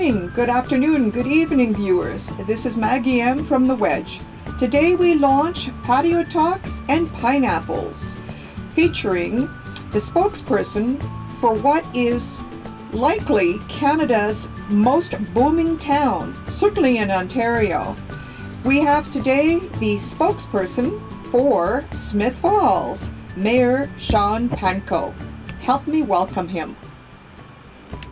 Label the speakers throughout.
Speaker 1: morning, good afternoon, good evening, viewers. This is Maggie M from The Wedge. Today we launch Patio Talks and Pineapples, featuring the spokesperson for what is likely Canada's most booming town, certainly in Ontario. We have today the spokesperson for Smith Falls, Mayor Shawn Pankow. Help me welcome him.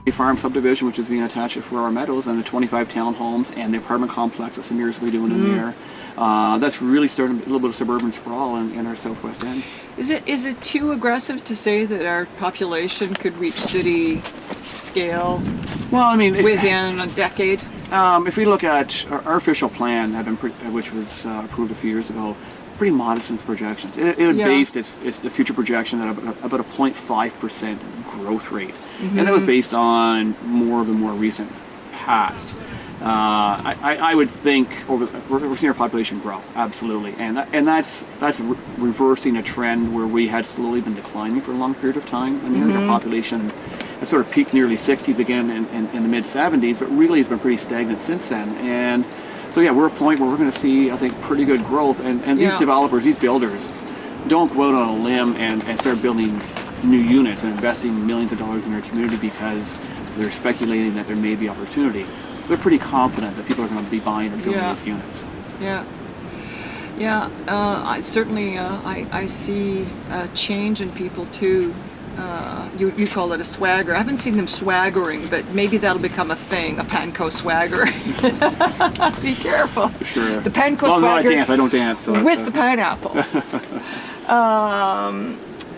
Speaker 2: The farm subdivision, which is being attached to Four Meadows, and the 25 townhomes and the apartment complex that Samir's will be doing in there. That's really starting a little bit of suburban sprawl in our southwest end.
Speaker 3: Is it too aggressive to say that our population could reach city scale?
Speaker 2: Well, I mean,
Speaker 3: within a decade.
Speaker 2: If we look at our official plan, which was approved a few years ago, pretty modest in its projections. It had based its the future projection at about a 0.5% growth rate, and that was based on more recent past. I would think we're seeing our population grow, absolutely, and that's reversing a trend where we had slowly been declining for a long period of time. I mean, our population has sort of peaked in the early 60s again in the mid 70s, but really has been pretty stagnant since then. And so yeah, we're at a point where we're going to see, I think, pretty good growth. And these developers, these builders, don't go out on a limb and start building new units and investing millions of dollars in their community because they're speculating that there may be opportunity. They're pretty confident that people are going to be buying and building these units.
Speaker 3: I certainly I see a change in people too. You call it a swagger. I haven't seen them swaggering, but maybe that'll become a thing, a Pankow swagger. Be careful.
Speaker 2: Sure.
Speaker 3: The Pankow
Speaker 2: swagger.
Speaker 3: I dance.
Speaker 2: I don't dance. So
Speaker 3: with the pineapple.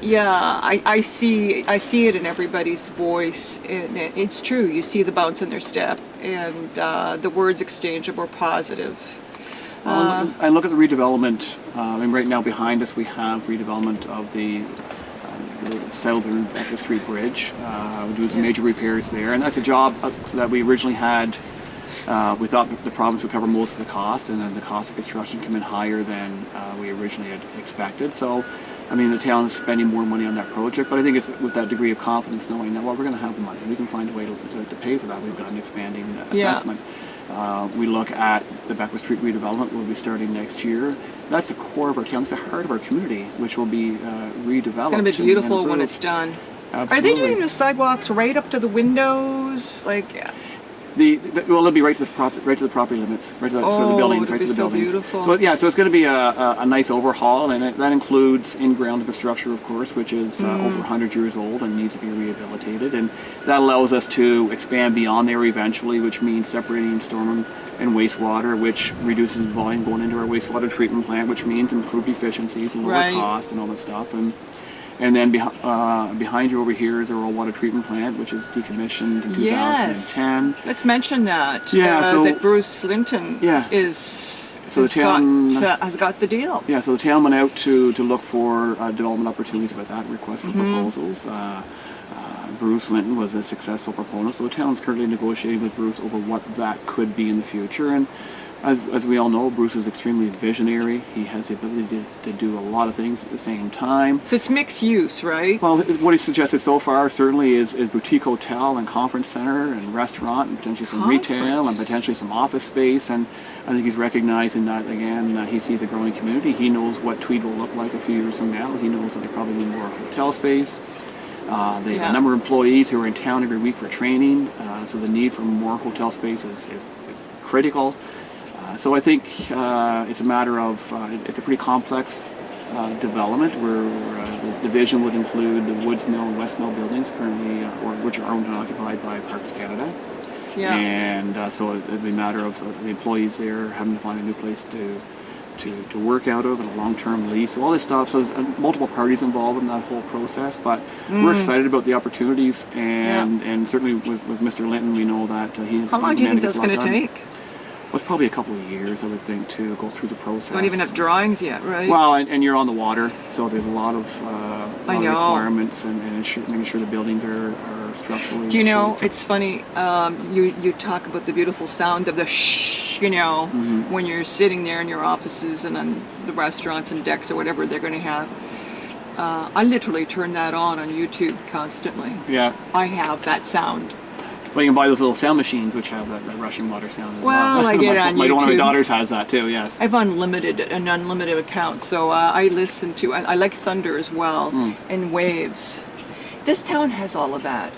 Speaker 3: I see it in everybody's voice, and it's true. You see the bounce in their step, and the words exchanged are more positive.
Speaker 2: And look at the redevelopment. I mean, right now behind us we have redevelopment of the southern Becca Street Bridge. We're doing some major repairs there, and that's a job that we originally had. We thought the province would cover most of the cost, and then the cost of construction came in higher than we originally had expected. So, I mean, the town is spending more money on that project, but I think it's with that degree of confidence, knowing that, well, we're going to have the money. We can find a way to pay for that. We've got an expanding assessment. We look at the Beckwith Street redevelopment. We'll be starting next year. That's the core of our town. That's the heart of our community, which will be redeveloped. It's
Speaker 3: going to be beautiful when it's done.
Speaker 2: Absolutely.
Speaker 3: Are they doing the sidewalks right up to the windows? Like,
Speaker 2: well, they'll be right to the property limits, right to the buildings, right to the buildings.
Speaker 3: Beautiful.
Speaker 2: So yeah, so it's going to be a nice overhaul, and that includes in-ground infrastructure, of course, which is over 100 years old and needs to be rehabilitated, and that allows us to expand beyond there eventually, which means separating storm and wastewater, which reduces the volume going into our wastewater treatment plant, which means improved efficiencies and lower cost and all that stuff. And then behind you over here is our old water treatment plant, which is decommissioned in 2010.
Speaker 3: Let's mention that. That Bruce Linton has got the deal.
Speaker 2: Yeah, so the town went out to look for development opportunities with that, request for proposals. Bruce Linton was a successful proponent, so the town's currently negotiating with Bruce over what that could be in the future. And as we all know, Bruce is extremely visionary. He has the ability to do a lot of things at the same time.
Speaker 3: So it's mixed use, right?
Speaker 2: Well, what he suggested so far certainly is boutique hotel and conference center and restaurant and potentially some retail and potentially some office space. And I think he's recognizing that, again, he sees a growing community. He knows what Tweed will look like a few years from now. He knows that they probably need more hotel space. They have a number of employees who are in town every week for training, so the need for more hotel space is critical. So I think it's a matter of, it's a pretty complex development where the division would include the Woods Mill and West Mill buildings currently, which are owned and occupied by Parks Canada. And so it'd be a matter of the employees there having to find a new place to work out of, and a long-term lease, so all this stuff. So there's multiple parties involved in that whole process, but we're excited about the opportunities, and certainly with Mr. Linton, we know that he's.
Speaker 3: How long do you think that's going to take?
Speaker 2: Well, it's probably a couple of years, I would think, to go through the process.
Speaker 3: Don't even have drawings yet, right?
Speaker 2: Well, and you're on the water, so there's a lot of requirements, and making sure the buildings are structurally.
Speaker 3: Do you know, it's funny, you talk about the beautiful sound of the shh, when you're sitting there in your offices and on the restaurants and decks or whatever they're going to have. I literally turn that on YouTube constantly.
Speaker 2: Yeah.
Speaker 3: I have that sound
Speaker 2: Well, you can buy those little sound machines which have that rushing water sound as well.
Speaker 3: Well, I get on
Speaker 2: One of my
Speaker 3: YouTube.
Speaker 2: daughters has that too, yes.
Speaker 3: I have an unlimited account, so I listen to. I like thunder as well, and waves. This town has all of that.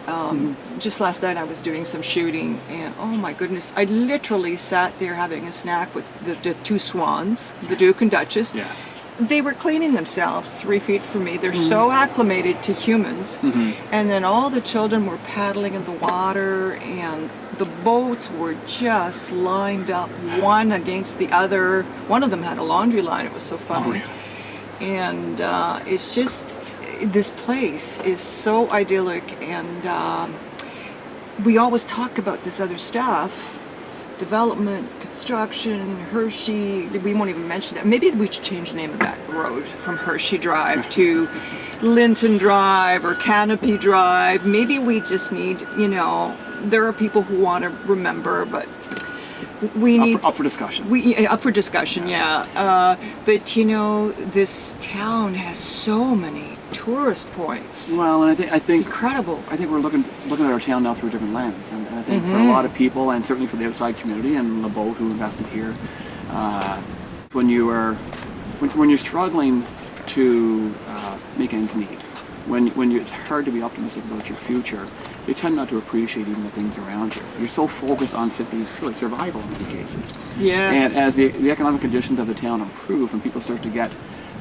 Speaker 3: Just last night I was doing some shooting, and oh my goodness, I literally sat there having a snack with the two swans, the Duke and Duchess.
Speaker 2: Yes.
Speaker 3: They were cleaning themselves 3 feet from me. They're so acclimated to humans. And then all the children were paddling in the water, and the boats were just lined up one against the other. One of them had a laundry line. It was so funny. And it's just, this place is so idyllic, and we always talk about this other stuff. Development, construction, Hershey, we won't even mention that. Maybe we should change the name of that road from Hershey Drive to Linton Drive or Canopy Drive. Maybe we just need, there are people who want to remember, but we need...
Speaker 2: Up for discussion.
Speaker 3: Up for discussion, yeah. But, this town has so many tourist points.
Speaker 2: Well, and I think
Speaker 3: it's incredible.
Speaker 2: I think we're looking at our town now through a different lens, and I think for a lot of people, and certainly for the outside community and LeBeau who invested here, when you're struggling to make ends meet, when it's hard to be optimistic about your future, you tend not to appreciate even the things around you. You're so focused on simply really survival in many cases.
Speaker 3: Yes.
Speaker 2: And as the economic conditions of the town improve, and people start to get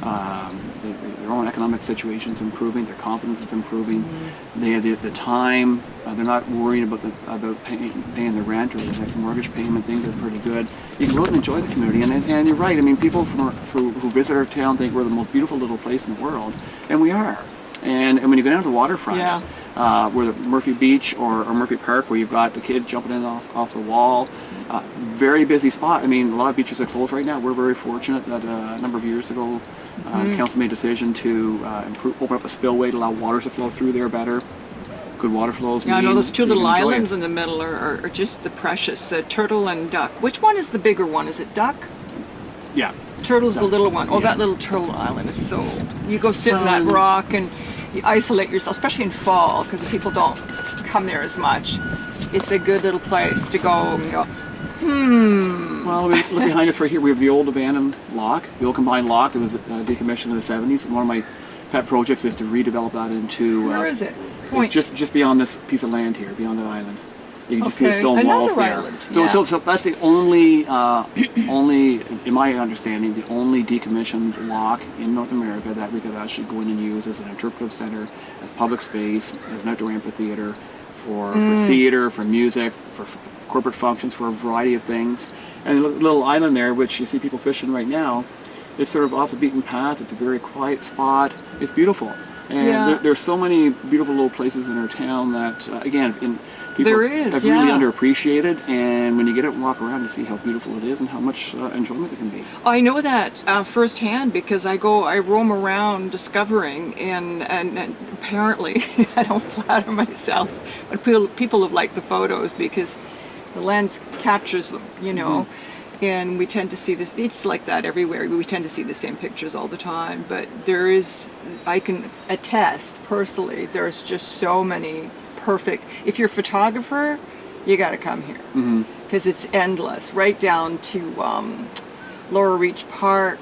Speaker 2: their own economic situations improving, their confidence is improving. They have the time. They're not worried about paying the rent or the next mortgage payment. Things are pretty good. You can really enjoy the community, and you're right. I mean, people who visit our town think we're the most beautiful little place in the world, and we are. And when you go down to the waterfront, where the Murphy Beach or Murphy Park, where you've got the kids jumping in off the wall, very busy spot. I mean, a lot of beaches are closed right now. We're very fortunate that a number of years ago, council made a decision to open up a spillway to allow waters to flow through there better. Good water flows.
Speaker 3: Yeah, I know those two little islands
Speaker 2: it.
Speaker 3: in the middle are just the precious, the turtle and duck. Which one is the bigger one? Is it duck?
Speaker 2: Yeah.
Speaker 3: Turtle's the little one. Oh,
Speaker 2: yeah.
Speaker 3: that little turtle island is so... You go sit in that rock and you isolate yourself, especially in fall, because people don't come there as much. It's a good little place to go and go,
Speaker 2: Well, look behind us right here. We have the old abandoned lock, the old combined lock that was decommissioned in the 70s. One of my pet projects is to redevelop that into...
Speaker 3: Where is it?
Speaker 2: It's just beyond this piece of land here, beyond that island. You can just see the stone
Speaker 3: Another
Speaker 2: walls there.
Speaker 3: island,
Speaker 2: So,
Speaker 3: yeah.
Speaker 2: so that's the only, in my understanding, the only decommissioned lock in North America that we could actually go in and use as an interpretive center, as public space, as an outdoor amphitheater, for theater, for music, for corporate functions, for a variety of things. And the little island there, which you see people fishing right now, it's sort of off the beaten path. It's a very quiet spot. It's beautiful. And there's so many beautiful little places in our town that, again, people have really underappreciated. And when you get out and walk around, you see how beautiful it is and how much enjoyment it can be.
Speaker 3: I know that firsthand because I roam around discovering, and apparently I don't flatter myself, but people have liked the photos because the lens captures them, and we tend to see this. It's like that everywhere. We tend to see the same pictures all the time, but I can attest personally, there's just so many perfect. If you're a photographer, you got to come here because it's endless, right down to Laurel Reach Park.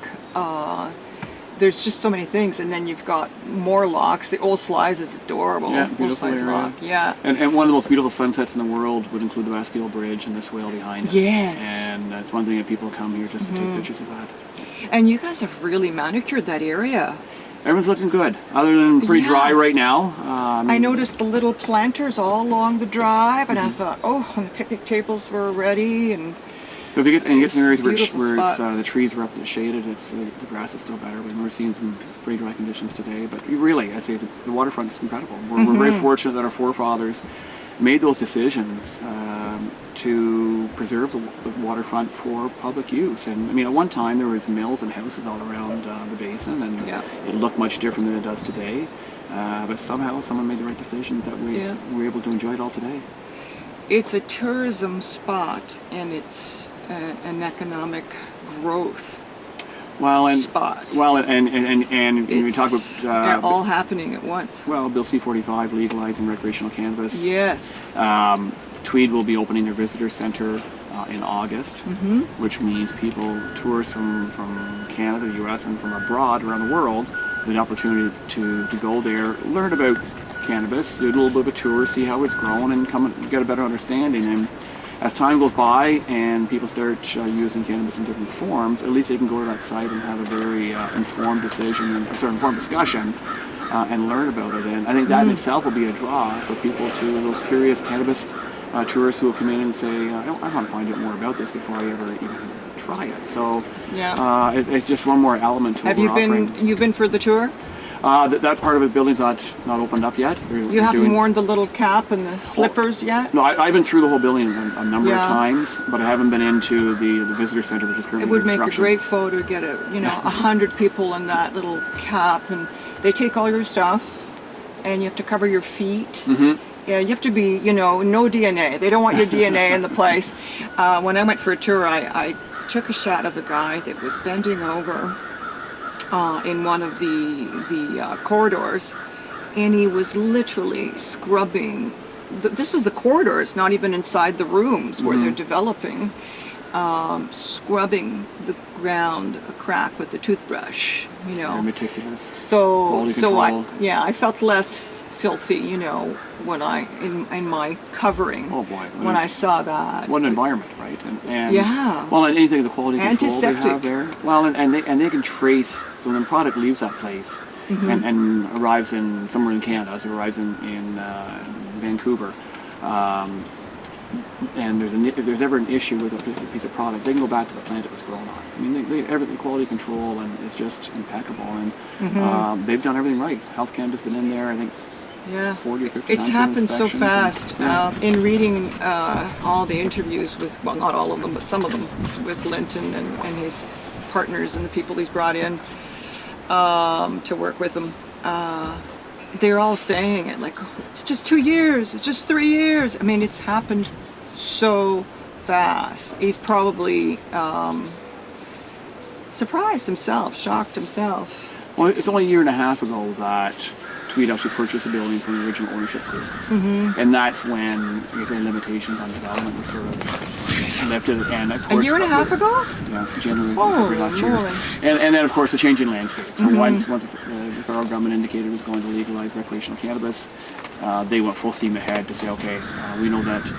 Speaker 3: There's just so many things, and then you've got more locks. The Old Slice is adorable.
Speaker 2: Yeah,
Speaker 3: Old
Speaker 2: beautiful
Speaker 3: Slice
Speaker 2: area.
Speaker 3: lock. Yeah.
Speaker 2: And one of the most beautiful sunsets in the world would include the Westfield Bridge and the swale behind it.
Speaker 3: Yes.
Speaker 2: And that's one thing that people come here just to take pictures of that.
Speaker 3: And you guys have really manicured that area.
Speaker 2: Everyone's looking good, other than pretty dry right now.
Speaker 3: I noticed the little planters all along the drive, and I thought, and the picnic tables were ready, and
Speaker 2: so if you get in areas where
Speaker 3: spot.
Speaker 2: the trees were up and shaded, the grass is still better. We're seeing some pretty dry conditions today, but I say the waterfront's incredible. We're very fortunate that our forefathers made those decisions to preserve the waterfront for public use. And I mean, at one time there was mills and houses all around the basin, and it looked much different than it does today. But somehow someone made the right decisions that we were able to enjoy it all today.
Speaker 3: It's a tourism spot, and it's an economic growth. spot.
Speaker 2: Well, and when we talk about
Speaker 3: they're all happening at once.
Speaker 2: well, Bill C-45 legalizing recreational cannabis.
Speaker 3: Yes.
Speaker 2: Tweed will be opening their visitor center in August, which means tourists from Canada, the U.S., and from abroad around the world, have the opportunity to go there, learn about cannabis, do a little bit of a tour, see how it's grown, and come and get a better understanding. And as time goes by and people start using cannabis in different forms, at least they can go to that site and have a very informed decision and informed discussion and learn about it. And I think that in itself will be a draw for people those curious cannabis tourists who will come in and say, I want to find out more about this before I ever even try it. So it's just one more element to what we're offering.
Speaker 3: You've been for the tour?
Speaker 2: That part of the building's not opened up yet.
Speaker 3: You haven't worn the little cap and the slippers yet?
Speaker 2: No, I've been through the whole building a number of times, but I haven't been into the visitor center, which is currently
Speaker 3: It would make a
Speaker 2: construction.
Speaker 3: great photo to get 100 people in that little cap, and they take all your stuff, and you have to cover your feet. Yeah, you have to be, no DNA. They don't want your DNA in the place. When I went for a tour, I took a shot of a guy that was bending over in one of the corridors, and he was literally scrubbing. This is the corridors, not even inside the rooms where they're developing. Scrubbing the ground a crack with the toothbrush.
Speaker 2: They're meticulous.
Speaker 3: So
Speaker 2: control.
Speaker 3: I felt less filthy, when in my covering.
Speaker 2: Oh boy!
Speaker 3: When I saw that.
Speaker 2: What an environment, right? And
Speaker 3: yeah.
Speaker 2: Well, and anything the quality control
Speaker 3: Antiseptic.
Speaker 2: they have there. Well, and they can trace. So when the product leaves that place and arrives somewhere in Canada, as it arrives in Vancouver. And if there's ever an issue with a piece of product, they can go back to the plant it was grown on. I mean, everything quality control and it's just impeccable, and they've done everything right. Health Canada's been in there, I think, 40 or 50
Speaker 3: It's
Speaker 2: times
Speaker 3: happened so
Speaker 2: inspections
Speaker 3: fast. In reading all the interviews with, well, not all of them, but some of them with Linton and his partners and the people he's brought in to work with him. They're all saying it like, it's just 2 years, it's just 3 years. I mean, it's happened so fast. He's probably surprised himself, shocked himself.
Speaker 2: Well, it's only a year and a half ago that Tweed actually purchased a building from the original ownership group. And that's when, I guess, any limitations on development were sort of lifted. And of course,
Speaker 3: a year and a half ago?
Speaker 2: Yeah, January last
Speaker 3: moly.
Speaker 2: year. And then, of course, the changing landscape. So once the federal government indicated it was going to legalize recreational cannabis, they went full steam ahead to say, okay, we know that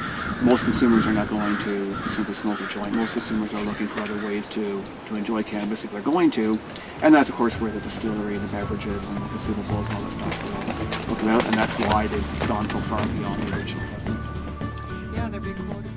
Speaker 2: most consumers are not going to simply smoke a joint. Most consumers are looking for other ways to enjoy cannabis if they're going to. And that's, of course, where the distillery, the beverages, and the consumables and all that stuff will look about. And that's why they've gone so far beyond the original.
Speaker 3: Yeah, they're being quoted.